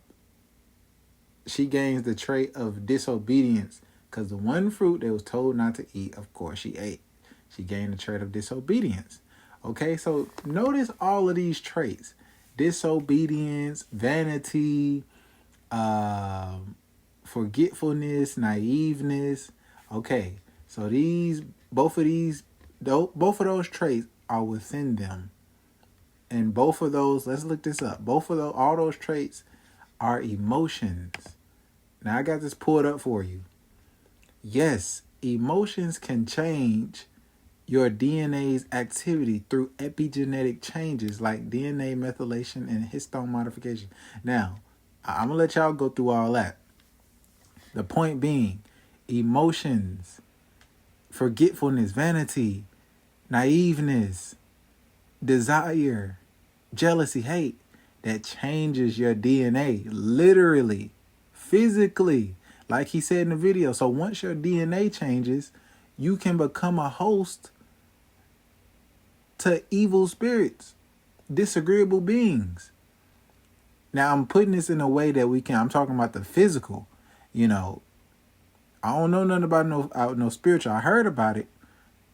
she gains the trait of disobedience because the one fruit they was told not to eat, of course, she ate. She gained the trait of disobedience. Okay, so notice all of these traits. Disobedience, vanity, forgetfulness, naiveness. Okay, so both of those traits are within them. And both of those, let's look this up. All those traits are emotions. Now I got this pulled up for you. Yes, emotions can change your DNA's activity through epigenetic changes like DNA methylation and histone modification. Now, I'm going to let y'all go through all that. The point being, emotions, forgetfulness, vanity, naiveness, desire, jealousy, hate, that changes your DNA, literally, physically, like he said in the video. So once your DNA changes, you can become a host to evil spirits, disagreeable beings. Now I'm putting this in a way that I'm talking about the physical. I don't know nothing about no spiritual. I heard about it.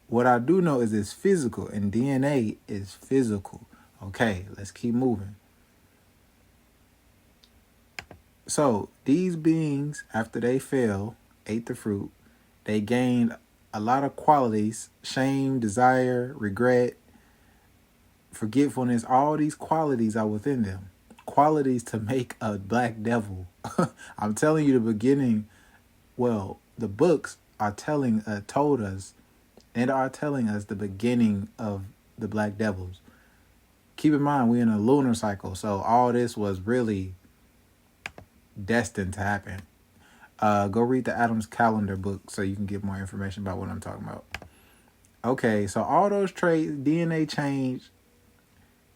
What I do know is it's physical, and DNA is physical. Okay, let's keep moving. So these beings, after they fell, ate the fruit, they gained a lot of qualities: shame, desire, regret, forgetfulness. All these qualities are within them. Qualities to make a black devil. I'm telling you the beginning. Well, the books are told us and are telling us the beginning of the black devils. Keep in mind, we're in a lunar cycle, so all this was really destined to happen. Go read the Adam's Calendar book so you can get more information about what I'm talking about. Okay, so all those traits, DNA changed,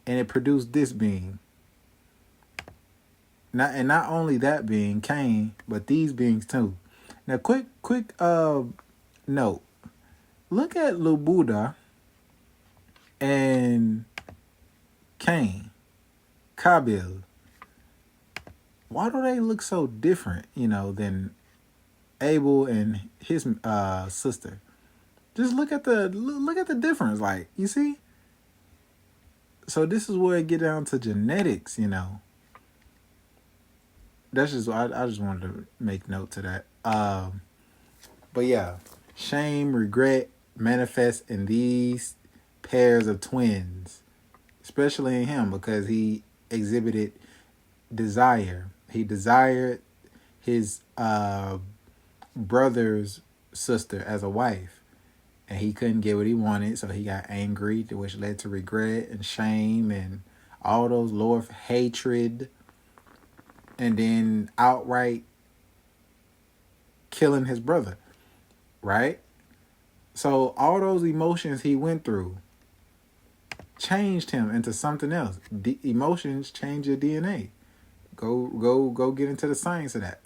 and it produced this being. Not only that being, Cain, but these beings too. Now, quick note. Look at Lubuda and Cain, Kabil. Why do they look so different, than Abel and his sister? Just look at the difference, like, you see? So this is where it get down to genetics, That's just I just wanted to make note to that. But yeah, shame, regret manifest in these pairs of twins, especially in him because he exhibited desire. He desired his brother's sister as a wife, and he couldn't get what he wanted, so he got angry, which led to regret and shame and all those lower hatred, and then outright killing his brother, right? So all those emotions he went through changed him into something else. Emotions change your DNA. Go get into the science of that.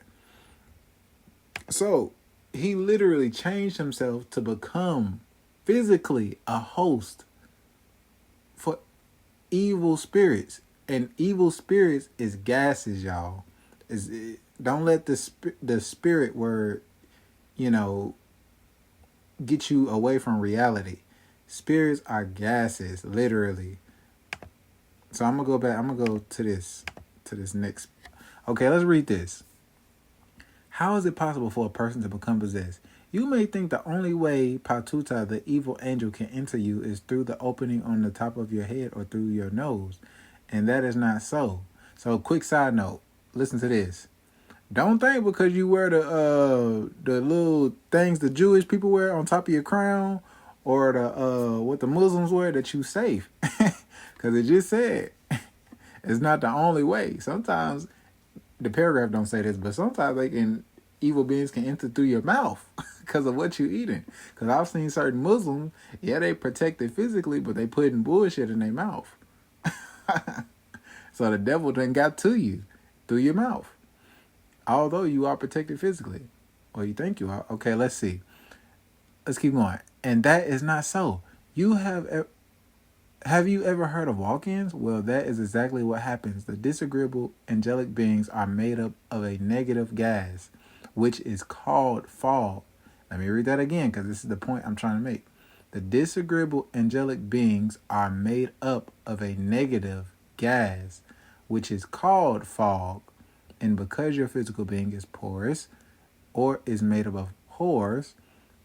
So he literally changed himself to become physically a host evil spirits. And evil spirits is gases, y'all. Don't let the spirit word, you know, get you away from reality. Spirits are gases, literally. So I'm gonna go back. I'm gonna go to this next. Okay, let's read this. How is it possible for a person to become possessed? You may think the only way Patuta, the evil angel, can enter you is through the opening on the top of your head or through your nose. And that is not so. So, quick side note. Listen to this. Don't think because you wear the little things the Jewish people wear on top of your crown or the what the Muslims wear that you safe. Because it just said it's not the only way. Sometimes the paragraph don't say this, but sometimes evil beings can enter through your mouth because of what you eating. Because I've seen certain Muslims, yeah, they protected physically, but they putting bullshit in their mouth. So the devil done got to you through your mouth. Although you are protected physically. Or you think you are. Okay, let's see. Let's keep going. And that is not so. Have you ever heard of walk-ins? Well, that is exactly what happens. The disagreeable angelic beings are made up of a negative gas, which is called fog. Let me read that again because this is the point I'm trying to make. The disagreeable angelic beings are made up of a negative gas, which is called fog. And because your physical being is porous or is made up of pores,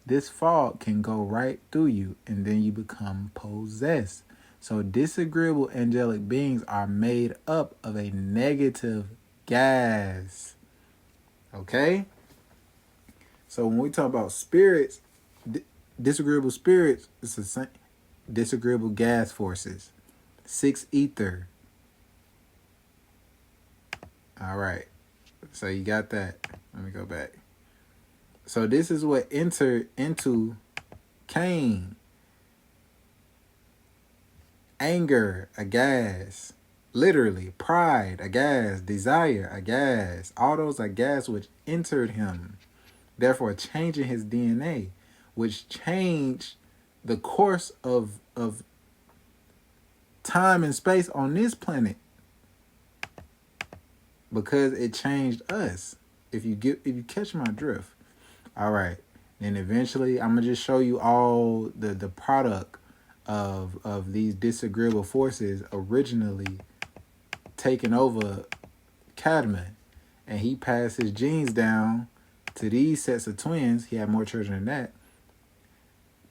this fog can go right through you and then you become possessed. So disagreeable angelic beings are made up of a negative gas. Okay? So when we talk about spirits, disagreeable spirits, it's the same. Disagreeable gas forces. 6 ether. All right. So you got that. Let me go back. So this is what entered into Cain. Anger, a gas. Literally, pride, a gas. Desire, a gas. All those are gas which entered him. Therefore, changing his DNA, which changed the course of time and space on this planet. Because it changed us. If you catch my drift. All right. Then eventually, I'm gonna just show you all the product of these disagreeable forces originally taking over Cadman, and he passed his genes down to these sets of twins. He had more children than that.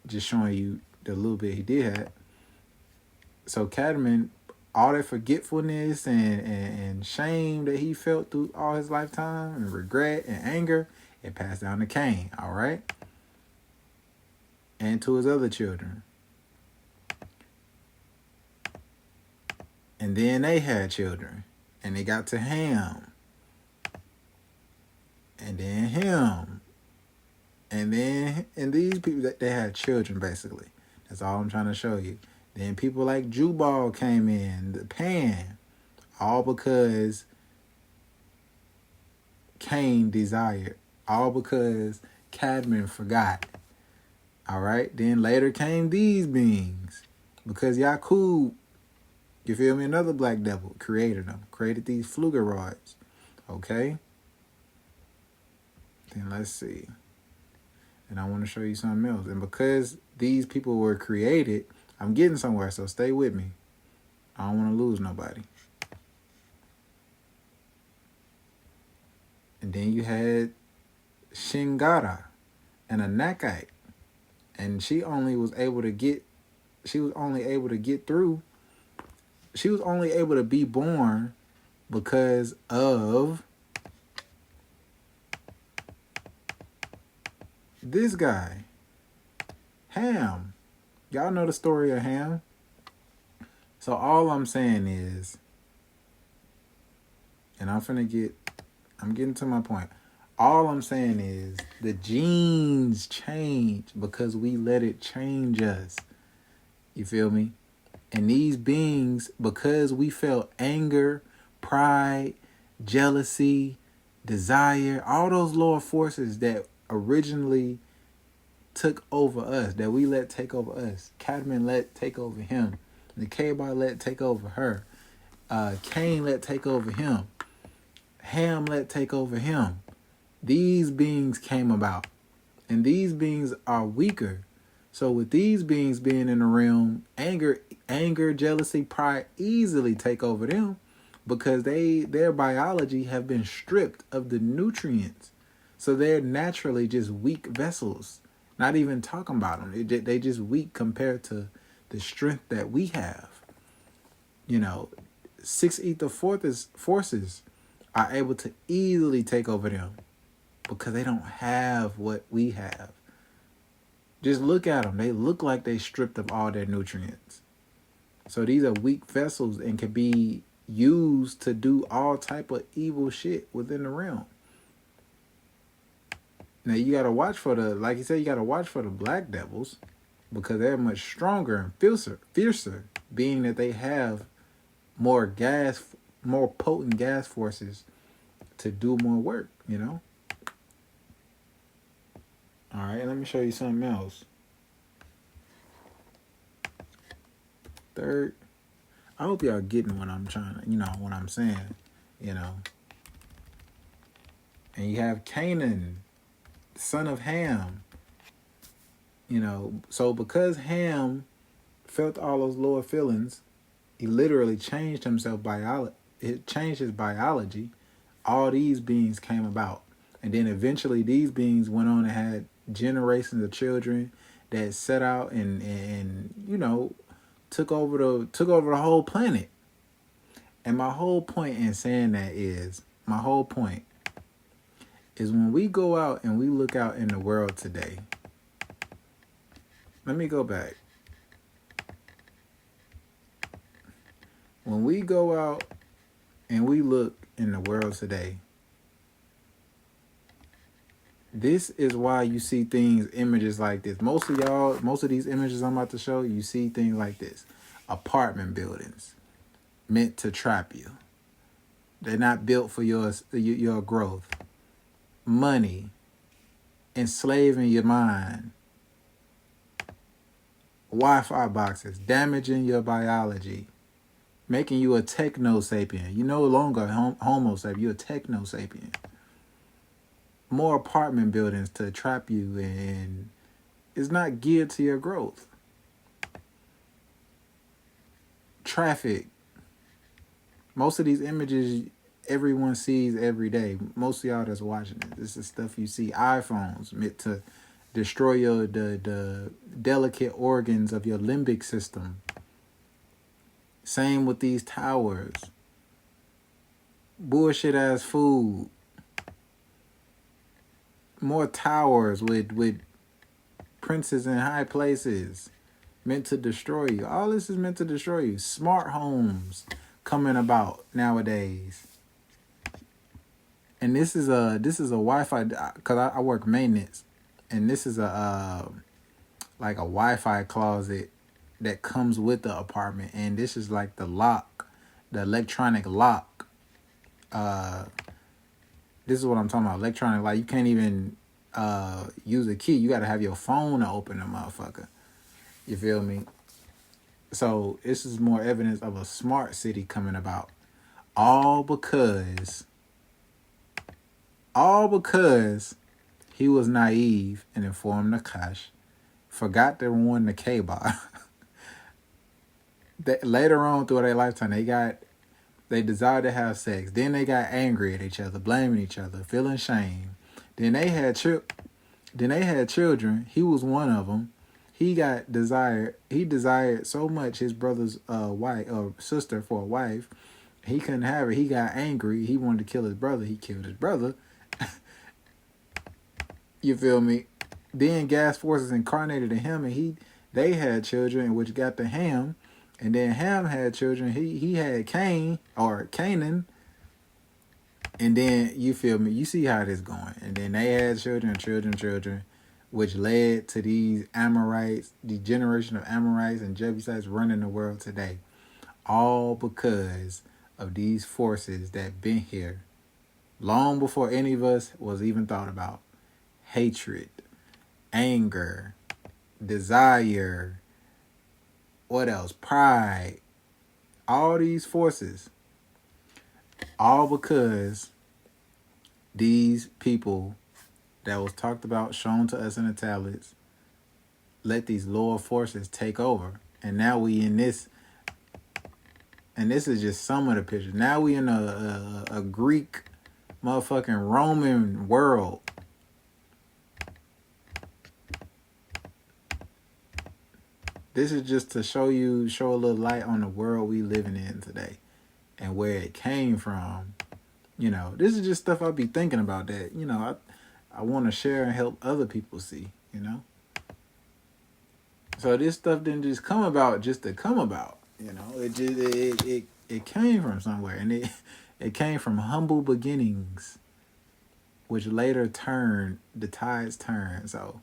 Just showing you the little bit he did have. So Cadman, all that forgetfulness and shame that he felt through all his lifetime, and regret and anger, it passed down to Cain. All right, and to his other children. And then they had children. And they got to Ham. And then him. And these people, they had children, basically. That's all I'm trying to show you. Then people like Jubal came in. The Pan. All because Cain desired. All because Cadman forgot. All right? Then later came these beings. Because Yakub, you feel me? Another black devil created them. Created these Flugeroids. Okay? Then let's see. And I want to show you something else. And because these people were created, I'm getting somewhere, so stay with me. I don't want to lose nobody. And then you had Shingara and a Nakite. And she was only able to get through. She was only able to be born because of this guy, Ham. Y'all know the story of Ham. So all I'm saying is, and I'm getting to my point. All I'm saying is the genes change because we let it change us. You feel me? And these beings, because we felt anger, pride, jealousy, desire, all those lower forces that originally took over us, that we let take over us, Cadman let take over him. Nakeba let take over her. Cain let take over him. Ham let take over him. These beings came about. And these beings are weaker. So with these beings being in the realm, anger, jealousy, pride easily take over them because their biology have been stripped of the nutrients. So they're naturally just weak vessels. Not even talking about them. They just weak compared to the strength that we have. You know, 6 ether forces are able to easily take over them because they don't have what we have. Just look at them. They look like they stripped of all their nutrients. So these are weak vessels and can be used to do all type of evil shit within the realm. Now you gotta watch for like you said, you gotta watch for the black devils because they're much stronger and fiercer, being that they have more potent gas forces to do more work, you know? All right, let me show you something else. Third, I hope y'all getting what I'm what I'm saying, you know. And you have Canaan, son of Ham, you know. So because Ham felt all those lower feelings, he literally changed himself it changed his biology. All these beings came about. And then eventually these beings went on and had generations of children that set out and you know, took over the whole planet. And my whole point in saying that is when we go out and we look out in the world today. Let me go back. When we go out and we look in the world today, this is why you see images like this. Most of these images I'm about to show, you see things like this. Apartment buildings meant to trap you. They're not built for your growth. Money, enslaving your mind. Wi-Fi boxes, damaging your biology. Making you a techno-sapien. You're no longer homo sapien, you're a techno-sapien. More apartment buildings to trap you, and it's not geared to your growth. Traffic. Most of these images everyone sees every day. Most of y'all that's watching it, this is stuff you see. iPhones meant to destroy the delicate organs of your limbic system. Same with these towers. Bullshit ass food. More towers with princes in high places. Meant to destroy you. All this is meant to destroy you. Smart homes coming about nowadays. And this is a Wi-Fi, because I work maintenance. And this is a like a Wi-Fi closet that comes with the apartment, and this is like the lock, the electronic lock. This is what I'm talking about. Electronic lock. You can't even use a key. You got to have your phone to open the motherfucker. You feel me? So this is more evidence of a smart city coming about. All because he was naive and informed Nakash, forgot to warn the K-Bar. That later on through their lifetime, they desired to have sex. Then they got angry at each other, blaming each other, feeling shame. Then they had children. He was one of them. He desired so much his brother's wife or sister for a wife. He couldn't have her. He got angry. He wanted to kill his brother. He killed his brother. You feel me? Then gas forces incarnated in him, and they had children, which got to Ham. And then Ham had children. He had Cain or Canaan. And then, you feel me? You see how this going. And then they had children, which led to these Amorites, the generation of Amorites and Jebusites running the world today. All because of these forces that been here long before any of us was even thought about. Hatred, anger, desire, What else? Pride. All these forces. All because these people that was talked about, shown to us in the tablets, let these lower forces take over. And now we in this, and this is just some of the pictures. Now we in a Greek motherfucking Roman world. This is just to show a little light on the world we living in today and where it came from. You know, this is just stuff I be thinking about that, you know, I want to share and help other people see, you know. So this stuff didn't just come about just to come about, you know. It came from somewhere, and it came from humble beginnings, which later the tides turned. So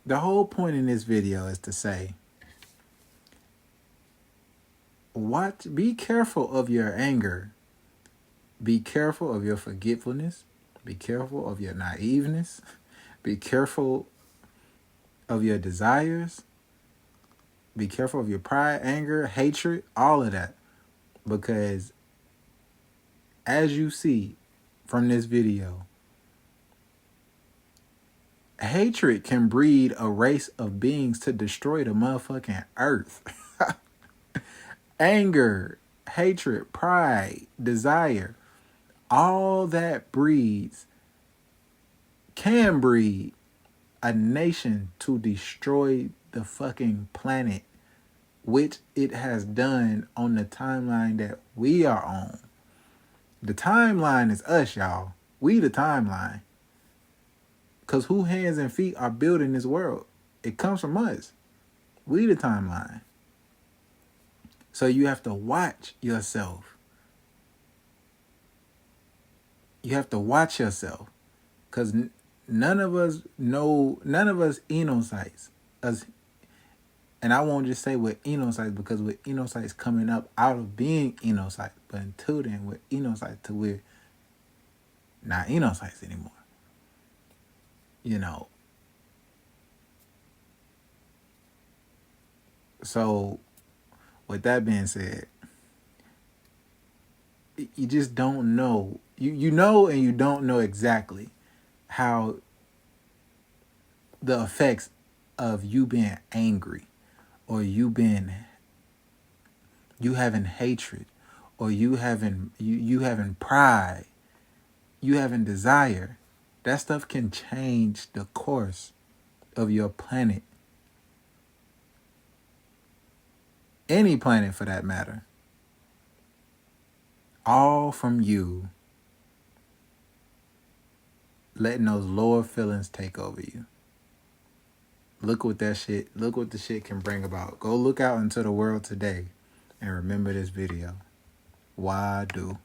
the whole point in this video is to say, be careful of your anger. Be careful of your forgetfulness. Be careful of your naiveness. Be careful of your desires. Be careful of your pride, anger, hatred, all of that. Because as you see from this video, hatred can breed a race of beings to destroy the motherfucking earth. Anger, hatred, pride, desire, all that can breed a nation to destroy the fucking planet, which it has done on the timeline that we are on. The timeline is us, y'all. We the timeline. Because who hands and feet are building this world? It comes from us. We the timeline. So you have to watch yourself. You have to watch yourself. Because none of us enosites. And I won't just say we're enosites because we're enosites coming up out of being enosites. But until then, we're enosites till we're not enosites anymore. You know. So, with that being said, you just don't know. You know and you don't know exactly how the effects of you being angry or you having hatred or you having pride, you having desire. That stuff can change the course of your planet. Any planet for that matter. All from you letting those lower feelings take over you. Look what the shit can bring about. Go look out into the world today and remember this video. Why do?